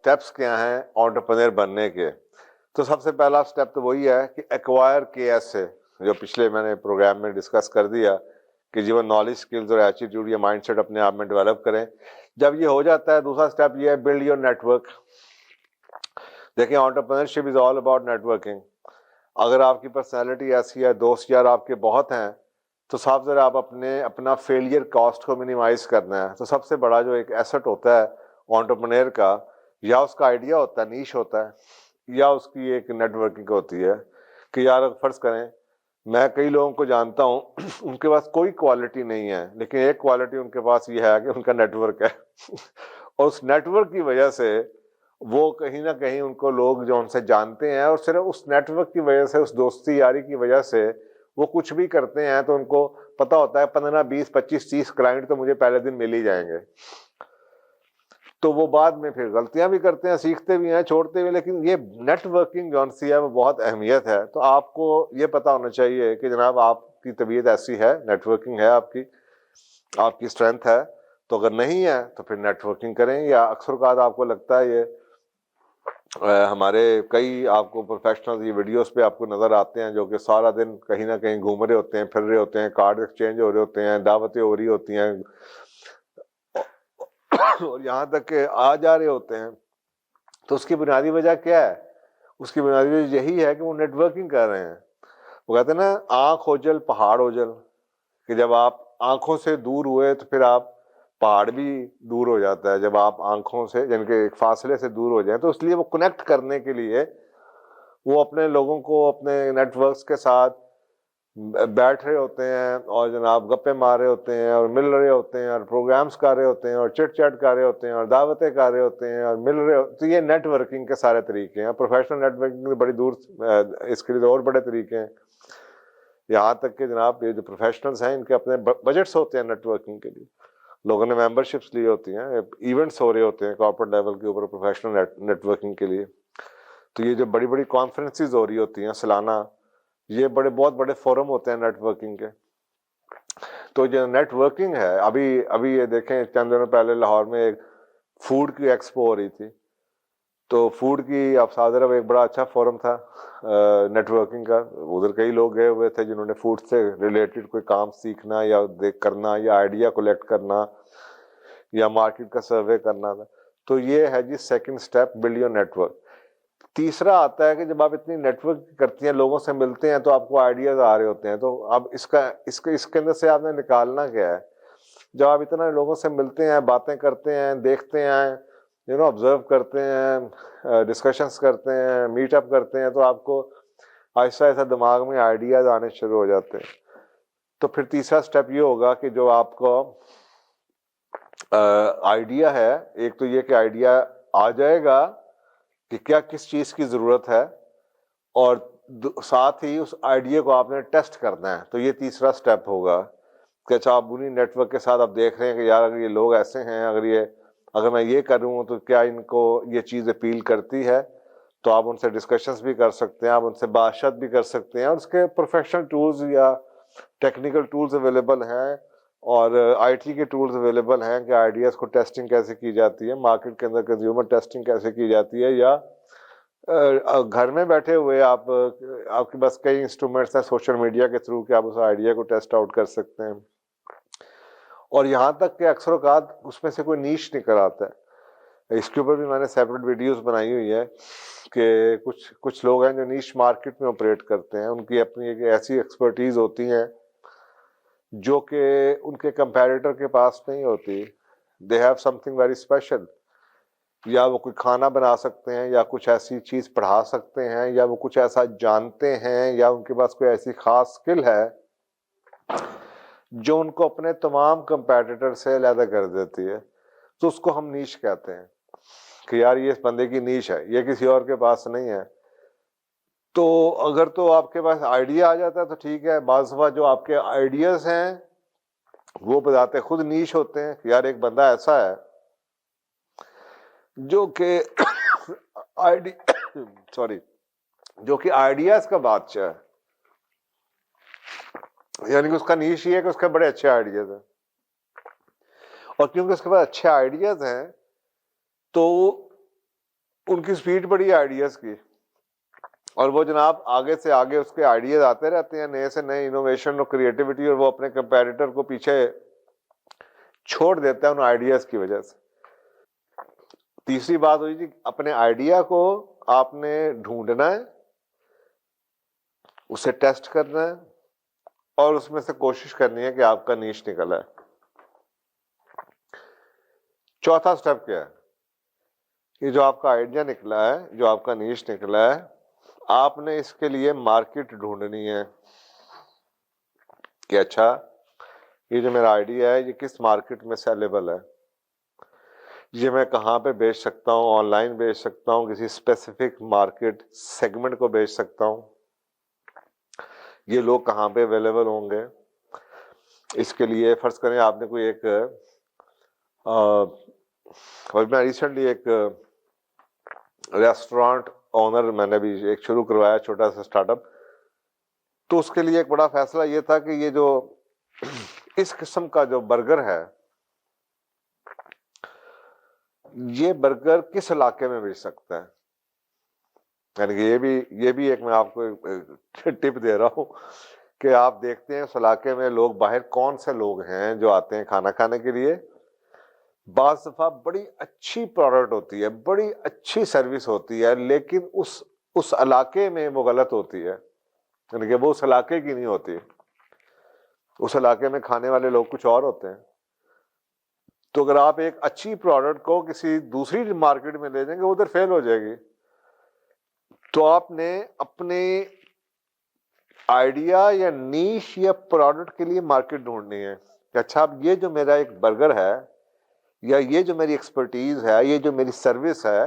Steps کیا ہیں entrepreneur بننے کے. تو سب سے پہلا اسٹیپ تو وہی ہے کہ ایکوائر KS سے, جو پچھلے میں نے پروگرام میں ڈسکس کر دیا کہ جو نالج اسکلز اور ایٹیٹیوڈ یا مائنڈ سیٹ اپنے آپ میں ڈیولپ کریں. جب یہ ہو جاتا ہے, دوسرا اسٹیپ یہ ہے بلڈ یور نیٹ ورک. دیکھیں entrepreneurship is all about networking. اگر آپ کی پرسنالٹی ایسی ہے, دوست یار آپ کے بہت ہیں, تو صاحب ذرا آپ اپنا فیلئر کاسٹ کو منیمائز کرنا ہے. تو سب سے بڑا جو ایک ایسٹ ہوتا ہے انٹرپرینور کا, یا اس کا آئیڈیا ہوتا ہے, نیش ہوتا ہے, یا اس کی ایک نیٹ ورکنگ ہوتی ہے. کہ یار فرض کریں میں کئی لوگوں کو جانتا ہوں, ان کے پاس کوئی کوالٹی نہیں ہے, لیکن ایک کوالٹی ان کے پاس یہ ہے کہ ان کا نیٹ ورک ہے. اور اس نیٹ ورک کی وجہ سے وہ کہیں نہ کہیں ان کو لوگ جو ان سے جانتے ہیں, اور صرف اس نیٹ ورک کی وجہ سے, اس دوستی یاری کی وجہ سے وہ کچھ بھی کرتے ہیں تو ان کو پتا ہوتا ہے 15 20 25 30 کلائنٹ تو مجھے پہلے دن مل ہی جائیں گے. تو وہ بعد میں پھر غلطیاں بھی کرتے ہیں, سیکھتے بھی ہیں, چھوڑتے بھی. لیکن یہ نیٹ ورکنگ جو سی ہے وہ بہت اہمیت ہے. تو آپ کو یہ پتا ہونا چاہیے کہ جناب آپ کی طبیعت ایسی ہے, نیٹ ورکنگ ہے آپ کی اسٹرینتھ ہے. تو اگر نہیں ہے تو پھر نیٹ ورکنگ کریں. یا اکثر اوقات آپ کو لگتا ہے یہ ہمارے کئی آپ کو پروفیشنل یہ ویڈیوز پہ آپ کو نظر آتے ہیں جو کہ سارا دن کہیں نہ کہیں گھوم رہے ہوتے ہیں, پھر رہے ہوتے ہیں, کارڈ ایکسچینج ہو رہے ہوتے ہیں, دعوتیں ہو رہی ہوتی ہیں, اور یہاں تک کہ آ جا رہے ہوتے ہیں. تو اس کی بنیادی وجہ کیا ہے؟ اس کی بنیادی وجہ یہی ہے کہ وہ نیٹ ورکنگ کر رہے ہیں. وہ کہتے ہیں نا آنکھ اوجل پہاڑ اوجل, کہ جب آپ آنکھوں سے دور ہوئے تو پھر آپ پہاڑ بھی دور ہو جاتا ہے. جب آپ آنکھوں سے یعنی کہ ایک فاصلے سے دور ہو جائیں, تو اس لیے وہ کنیکٹ کرنے کے لیے وہ اپنے لوگوں کو اپنے نیٹ ورکس کے ساتھ بیٹھ رہے ہوتے ہیں, اور جناب گپے مار رہے ہوتے ہیں, اور مل رہے ہوتے ہیں, اور پروگرامز کر رہے ہوتے ہیں, اور چٹ چیٹ کر رہے ہوتے ہیں, اور دعوتیں کر رہے ہوتے ہیں, اور مل رہے ہوتے ہیں. تو یہ نیٹ ورکنگ کے سارے طریقے ہیں. پروفیشنل نیٹ ورکنگ بڑی دور, اس کے لیے اور بڑے طریقے ہیں. یہاں تک کہ جناب یہ جو پروفیشنلز ہیں ان کے اپنے بجٹس ہوتے ہیں نیٹ ورکنگ کے لیے. لوگوں نے ممبرشپس لی ہوتی ہیں, ایونٹس ہو رہے ہوتے ہیں کارپوریٹ لیول کے اوپر پروفیشنل نیٹ ورکنگ کے لیے. تو یہ جو بڑی بڑی کانفرنسز ہو رہی ہوتی ہیں سالانہ, یہ بہت بڑے فورم ہوتے ہیں نیٹ ورکنگ کے. تو جو نیٹ ورکنگ ہے, ابھی یہ دیکھیں چند دنوں پہلے لاہور میں ایک فوڈ کی ایکسپو ہو رہی تھی. تو فوڈ کی آپ صادر ایک بڑا اچھا فورم تھا نیٹ ورکنگ کا. ادھر کئی لوگ گئے ہوئے تھے جنہوں نے فوڈ سے ریلیٹڈ کوئی کام سیکھنا یا دیکھ کرنا, یا آئیڈیا کلیکٹ کرنا, یا مارکیٹ کا سروے کرنا تھا. تو یہ ہے جی second step, build your net. تیسرا آتا ہے کہ جب آپ اتنی نیٹ ورک کرتی ہیں, لوگوں سے ملتے ہیں, تو آپ کو آئیڈیاز آ رہے ہوتے ہیں. تو اب اس کے اندر سے آپ نے نکالنا کیا ہے؟ جب آپ اتنا لوگوں سے ملتے ہیں, باتیں کرتے ہیں, دیکھتے ہیں, آبزرو کرتے ہیں, ڈسکشنز کرتے ہیں, میٹ اپ کرتے ہیں, تو آپ کو آہستہ آہستہ دماغ میں آئیڈیاز آنے شروع ہو جاتے ہیں. تو پھر تیسرا سٹیپ یہ ہوگا کہ جو آپ کو آئیڈیا ہے, ایک تو یہ کہ آئیڈیا آ جائے گا کہ کیا کس چیز کی ضرورت ہے, اور ساتھ ہی اس آئیڈیا کو آپ نے ٹیسٹ کرنا ہے. تو یہ تیسرا سٹیپ ہوگا کہ اچھا آپ انہی نیٹ ورک کے ساتھ آپ دیکھ رہے ہیں کہ یار اگر یہ لوگ ایسے ہیں, اگر میں یہ کروں تو کیا ان کو یہ چیز اپیل کرتی ہے. تو آپ ان سے ڈسکشنز بھی کر سکتے ہیں, آپ ان سے بات بھی کر سکتے ہیں, اور اس کے پروفیشنل ٹولز یا ٹیکنیکل ٹولز اویلیبل ہیں, اور آئی ٹی کے ٹولز اویلیبل ہیں کہ آئیڈیاز کو ٹیسٹنگ کیسے کی جاتی ہے, مارکیٹ کے اندر کنزیومر ٹیسٹنگ کیسے کی جاتی ہے, یا گھر میں بیٹھے ہوئے آپ کے پاس کئی انسٹرومنٹس ہیں سوشل میڈیا کے تھرو کہ آپ اس آئیڈیا کو ٹیسٹ آؤٹ کر سکتے ہیں. اور یہاں تک کہ اکثر اوقات اس میں سے کوئی نیش نکل آتا ہے. اس کے اوپر بھی میں نے سیپریٹ ویڈیوز بنائی ہوئی ہے کہ کچھ لوگ ہیں جو نیش مارکیٹ میں آپریٹ کرتے ہیں, ان کی اپنی ایک ایسی ایکسپرٹیز ہوتی ہیں جو کہ ان کے کمپیریٹر کے پاس نہیں ہوتی. They have some thing very special. یا وہ کوئی کھانا بنا سکتے ہیں, یا کچھ ایسی چیز پڑھا سکتے ہیں, یا وہ کچھ ایسا جانتے ہیں, یا ان کے پاس کوئی ایسی خاص سکل ہے جو ان کو اپنے تمام کمپیٹیٹر سے علیحدہ کر دیتی ہے. تو اس کو ہم نیش کہتے ہیں کہ یار یہ اس بندے کی نیش ہے, یہ کسی اور کے پاس نہیں ہے. تو اگر تو آپ کے پاس آئیڈیا آ جاتا ہے تو ٹھیک ہے. بعض دفعہ جو آپ کے آئیڈیاز ہیں وہ بذات خود نیش ہوتے ہیں کہ یار ایک بندہ ایسا ہے جو کہ جو کہ آئیڈیاز کا بادشاہ ہے. یعنی کہ اس کا نیش یہ ہے کہ اس کے بڑے اچھے آئیڈیاز ہیں, اور کیونکہ اس کے پاس اچھے آئیڈیاز ہیں تو ان کی سپیڈ بڑی آئیڈیاز کی، اور وہ جناب آگے سے آگے اس کے آئیڈیاز آتے رہتے ہیں، نئے سے نئے انوویشن اور کریٹیوٹی، اور وہ اپنے کمپیٹیٹر کو پیچھے چھوڑ دیتا ہے ان آئیڈیاز کی وجہ سے۔ تیسری بات ہوئی جی، اپنے آئیڈیا کو آپ نے ڈھونڈنا ہے، اسے ٹیسٹ کرنا ہے، اور اس میں سے کوشش کرنی ہے کہ آپ کا نیش نکلا ہے۔ چوتھا سٹیپ کیا ہے؟ یہ جو آپ کا آئیڈیا نکلا ہے، جو آپ کا نیش نکلا ہے، آپ نے اس کے لیے مارکیٹ ڈھونڈنی ہے کہ اچھا یہ جو میرا آئیڈیا ہے یہ کس مارکیٹ میں سیلیبل ہے، یہ میں کہاں پہ بیچ سکتا ہوں، آن لائن بیچ سکتا ہوں، کسی اسپیسیفک مارکیٹ سیگمنٹ کو بیچ سکتا ہوں، یہ لوگ کہاں پہ اویلیبل ہوں گے۔ اس کے لیے فرض کریں آپ نے کوئی ایک اور میں ریسنٹلی ایک ریسٹورانٹ اونر میں نے بھی ایک شروع کروایا، چھوٹا سا اسٹارٹ اپ، تو اس کے لیے ایک بڑا فیصلہ یہ تھا کہ یہ جو اس قسم کا جو برگر ہے، یہ برگر کس علاقے میں بیچ سکتا ہے۔ یعنی کہ یہ بھی ایک میں آپ کو ٹپ دے رہا ہوں کہ آپ دیکھتے ہیں اس علاقے میں لوگ باہر کون سے لوگ ہیں جو آتے ہیں کھانا کھانے کے لیے۔ بعض دفعہ بڑی اچھی پروڈکٹ ہوتی ہے، بڑی اچھی سروس ہوتی ہے، لیکن اس علاقے میں وہ غلط ہوتی ہے، یعنی کہ وہ اس علاقے کی نہیں ہوتی، اس علاقے میں کھانے والے لوگ کچھ اور ہوتے ہیں۔ تو اگر آپ ایک اچھی پروڈکٹ کو کسی دوسری مارکیٹ میں لے جائیں گے، ادھر فیل ہو جائے گی۔ تو آپ نے اپنے آئیڈیا یا نیش یا پروڈکٹ کے لیے مارکیٹ ڈھونڈنی ہے کہ اچھا اب یہ جو میرا ایک برگر ہے، یا یہ جو میری ایکسپرٹیز ہے، یہ جو میری سروس ہے،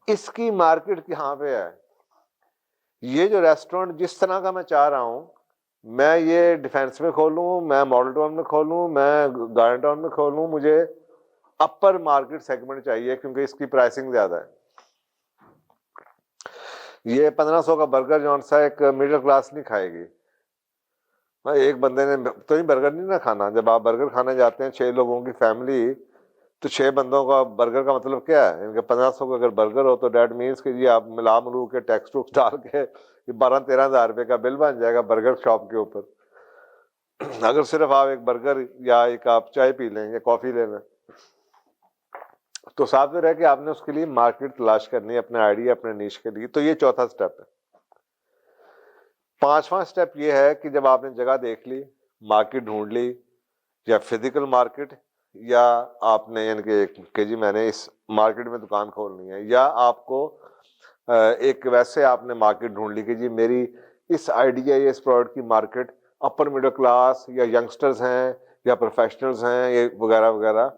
اس کی مارکیٹ کہاں پہ ہے۔ یہ جو ریسٹورینٹ جس طرح کا میں چاہ رہا ہوں، میں یہ ڈیفینس میں کھولوں، میں ماڈل ٹاؤن میں کھولوں، میں گارڈن ٹاؤن میں کھولوں، مجھے اپر مارکیٹ سیگمنٹ چاہیے کیونکہ اس کی پرائسنگ زیادہ ہے۔ یہ 1500 کا برگر جو سا ایک مڈل کلاس نہیں کھائے گی۔ ایک بندے نے تو ہی برگر نہیں نہ کھانا۔ جب آپ برگر کھانے جاتے ہیں 6 لوگوں کی فیملی، تو 6 بندوں کا برگر کا مطلب کیا ہے؟ ان کے 1500 کا اگر برگر ہو تو دیٹ مینس کہ جی آپ ملا ملو کے ٹیکس ٹوکس ڈال کے 12-13 ہزار روپے کا بل بن جائے گا برگر شاپ کے اوپر، اگر صرف آپ ایک برگر یا ایک آپ چائے پی لیں یا کافی لے لیں۔ تو ساتھ میں رہ کے آپ نے اس کے لیے مارکیٹ تلاش کرنی ہے، اپنے آئیڈیا اپنے نیش کے لیے۔ تو یہ چوتھا سٹیپ ہے۔ پانچواں سٹیپ یہ ہے کہ جب آپ نے جگہ دیکھ لی، مارکیٹ ڈھونڈ لی، یا فزیکل مارکیٹ، یا آپ نے یعنی کہ جی میں نے اس مارکیٹ میں دکان کھولنی ہے، یا آپ کو ایک ویسے آپ نے مارکیٹ ڈھونڈ لی کہ جی میری اس آئیڈیا یا اس پروڈکٹ کی مارکیٹ اپر مڈل کلاس یا ینگسٹرز ہیں یا پروفیشنلز ہیں یہ وغیرہ وغیرہ۔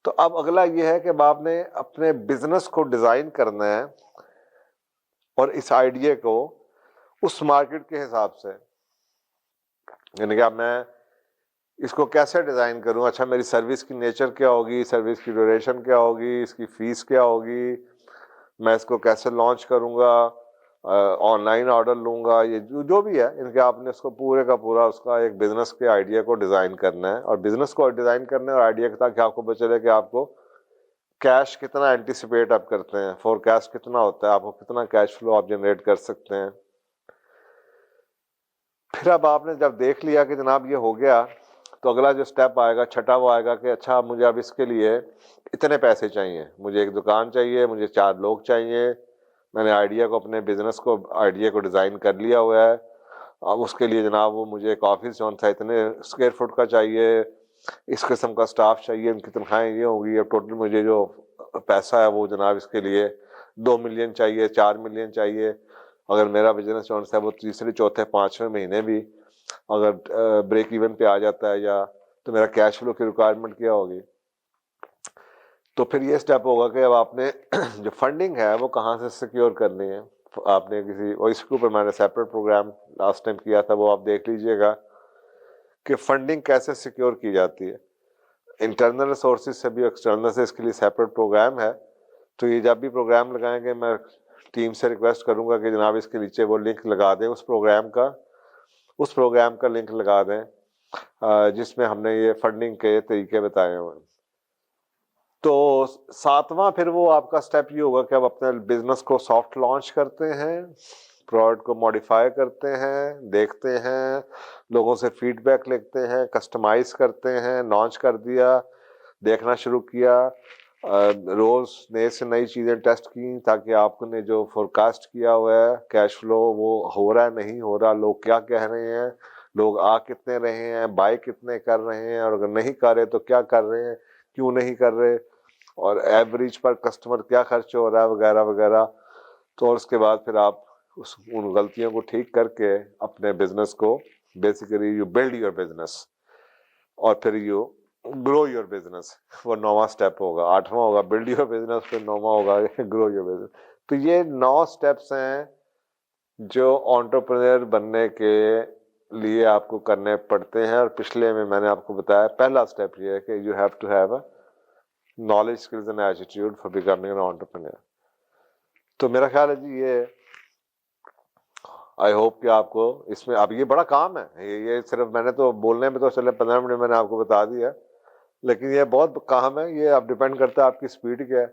تو اب اگلا یہ ہے کہ اب آپ نے اپنے بزنس کو ڈیزائن کرنا ہے، اور اس آئیڈیا کو اس مارکیٹ کے حساب سے، یعنی کہ اب میں اس کو کیسے ڈیزائن کروں۔ اچھا میری سروس کی نیچر کیا ہوگی، سروس کی ڈیوریشن کیا ہوگی، اس کی فیس کیا ہوگی، میں اس کو کیسے لانچ کروں گا، آن لائن آرڈر لوں گا، یہ جو بھی ہے، ان کے آپ نے اس کو پورے کا پورا اس کا ایک بزنس کے آئیڈیا کو ڈیزائن کرنا ہے، اور بزنس کو ڈیزائن کرنا ہے اور آئیڈیا تاکہ آپ کو پتہ چلے کہ آپ کو کیش کتنا اینٹیسپیٹ آپ کرتے ہیں، فورکاسٹ کتنا ہوتا ہے، آپ کو کتنا کیش فلو آپ جنریٹ کر سکتے ہیں۔ پھر اب آپ نے جب دیکھ لیا کہ جناب یہ ہو گیا، تو اگلا جو سٹیپ آئے گا، چھٹا، وہ آئے گا کہ اچھا مجھے اب اس کے لیے اتنے پیسے چاہیے، مجھے ایک دکان چاہیے، مجھے 4 لوگ چاہیے، میں نے آئیڈیا کو اپنے بزنس کو آئیڈیا کو ڈیزائن کر لیا ہوا ہے، اب اس کے لیے جناب وہ مجھے ایک آفس جو تھا اتنے اسکوائر فٹ کا چاہیے، اس قسم کا سٹاف چاہیے، ان کی تنخواہیں یہ ہوگی، اب ٹوٹل مجھے جو پیسہ ہے وہ جناب اس کے لیے 2 ملین چاہیے، 4 ملین چاہیے۔ اگر میرا بزنس جو ہے وہ تیسرے چوتھے 5ویں مہینے بھی اگر بریک ایون پہ آ جاتا ہے، یا تو میرا کیش فلو کی ریکوائرمنٹ کیا ہوگی۔ تو پھر یہ سٹیپ ہوگا کہ اب آپ نے جو فنڈنگ ہے وہ کہاں سے سیکیور کرنی ہے۔ آپ نے کسی، اور اس کے اوپر میں نے سیپریٹ پروگرام لاسٹ ٹائم کیا تھا، وہ آپ دیکھ لیجئے گا کہ فنڈنگ کیسے سیکیور کی جاتی ہے، انٹرنل ریسورسز سے بھی، ایکسٹرنل سے، اس کے لیے سیپریٹ پروگرام ہے۔ تو یہ جب بھی پروگرام لگائیں گے میں ٹیم سے ریکویسٹ کروں گا کہ جناب اس کے نیچے وہ لنک لگا دیں اس پروگرام کا لنک لگا دیں جس میں ہم نے یہ فنڈنگ کے طریقے بتائے ہوئے ہیں۔ تو ساتواں پھر وہ آپ کا اسٹیپ یہ ہوگا کہ آپ اپنے بزنس کو سافٹ لانچ کرتے ہیں، پروڈکٹ کو ماڈیفائی کرتے ہیں، دیکھتے ہیں، لوگوں سے فیڈ بیک لیتے ہیں، کسٹمائز کرتے ہیں، لانچ کر دیا، دیکھنا شروع کیا، روز نئے سے نئی چیزیں ٹیسٹ کی تاکہ آپ نے جو فورکاسٹ کیا ہوا ہے کیش فلو وہ ہو رہا ہے نہیں ہو رہا، لوگ کیا کہہ رہے ہیں، لوگ آ کتنے رہے ہیں، بائی کتنے کر رہے ہیں، اور اگر نہیں کر رہے تو کیا کر رہے ہیں، کیوں نہیں کر رہے، اور ایوریج پر کسٹمر کیا خرچ ہو رہا ہے وغیرہ وغیرہ. تو اور اس کے بعد پھر آپ ان غلطیوں کو ٹھیک کر کے اپنے بزنس کو basically you build your business, اور پھر یو گرو یور بزنس. وہ 9واں اسٹیپ ہوگا، 8واں ہوگا بلڈ یور بزنس، پھر 9واں ہوگا گرو یور بزنس. تو یہ 9 اسٹیپس ہیں جو انٹرپرینور بننے کے لیے آپ کو کرنے پڑتے ہیں. اور پچھلے میں نے آپ کو بتایا پہلا اسٹیپ یہ ہے کہ you have to have a knowledge, skills and attitude for becoming an entrepreneur. تو میرا خیال ہے جی یہ آئی ہوپ کہ آپ کو اس میں اب یہ بڑا کام ہے، یہ صرف میں نے تو بولنے میں تو چلے 15 منٹ میں نے آپ کو بتا دیا، لیکن یہ بہت کام ہے. یہ اب ڈیپینڈ کرتا ہے آپ کی اسپیڈ کیا ہے.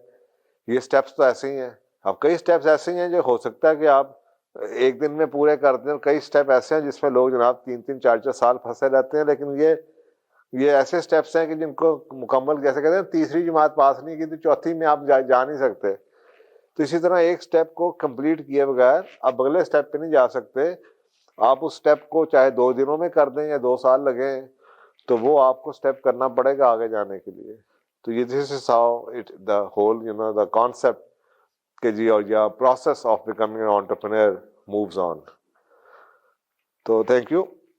یہ سٹیپس تو ایسے ہی ہیں، اب کئی سٹیپس ایسے ہی ہیں جو ہو سکتا ہے کہ آپ ایک دن میں پورے کر دیں، اور کئی سٹیپ ایسے ہیں جس میں لوگ جناب 3 4 سال پھنسے رہتے ہیں. لیکن یہ ایسے سٹیپس ہیں کہ جن کو مکمل کیسے کہتے ہیں، تیسری جماعت پاس نہیں کی تو چوتھی میں آپ جا نہیں سکتے. تو اسی طرح ایک سٹیپ کو کمپلیٹ کیے بغیر آپ اگلے سٹیپ پہ نہیں جا سکتے. آپ اس سٹیپ کو چاہے 2 دنوں میں کر دیں یا 2 سال لگیں، تو وہ آپ کو سٹیپ کرنا پڑے گا آگے جانے کے لیے. تو یہ this is how it the whole the concept کہ جی اور یا process of becoming an entrepreneur moves on. تو تھینک یو.